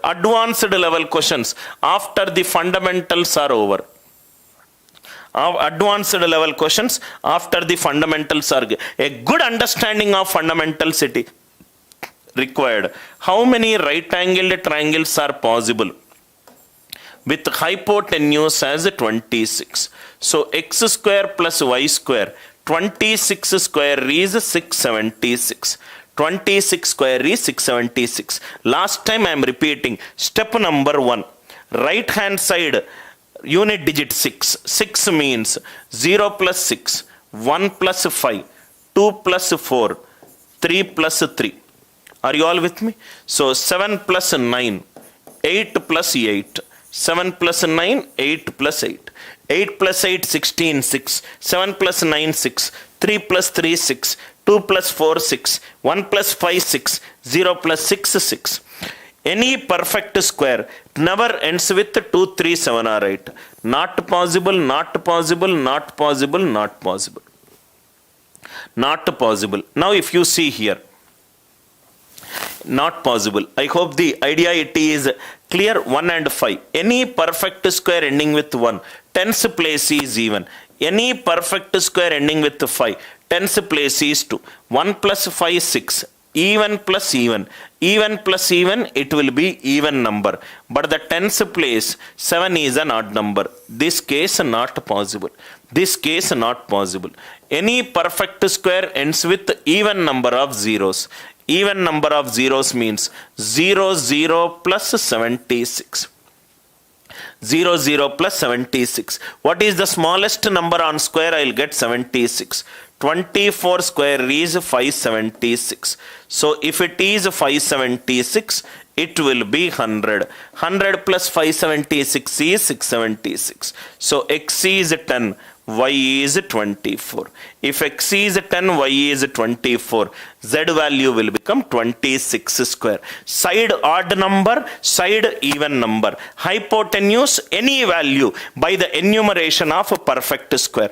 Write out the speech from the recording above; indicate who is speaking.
Speaker 1: advanced level questions after the fundamentals are over. Advanced level questions after the fundamentals are a good understanding of fundamentals it required. How many right angled triangles are possible with hypotenuse as 26? So x square plus y square, 26 square is 676. 26 square is 676. Last time I am repeating. Step number 1. Right hand side unit digit 6. 6 means 0 plus 6, 1 plus 5, 2 plus 4, 3 plus 3. Are you all with me? So 7 plus 9, 8 plus 8. 7 plus 9, 8 plus 8. 8 plus 8, 16, 6. 7 plus 9, 6. 3 plus 3, 6. 2 plus 4, 6. 1 plus 5, 6. 0 plus 6, 6. Any perfect square never ends with 2, 3, 7 are right. Not possible, not possible, not possible, not possible. Not possible. Now if you see here, not possible. I hope the idea it is clear. 1 and 5. Any perfect square ending with 1, tens place is even. Any perfect square ending with 5, tens place is 2. 1 plus 5, 6. Even plus even. Even plus even, it will be even number. But the tens place, 7 is an odd number. This case not possible. This case not possible. Any perfect square ends with even number of zeros. Even number of zeros means 0, 0 plus 76. 0, 0 plus 76. What is the smallest number on square? I will get 76. 24 square is 576. So if it is 576, it will be 100. 100 plus 576 is 676. So x is 10. Y is 24. If x is 10, y is 24, z value will become 26 square. Side odd number, side even number. Hypotenuse, any value by the enumeration of a perfect square.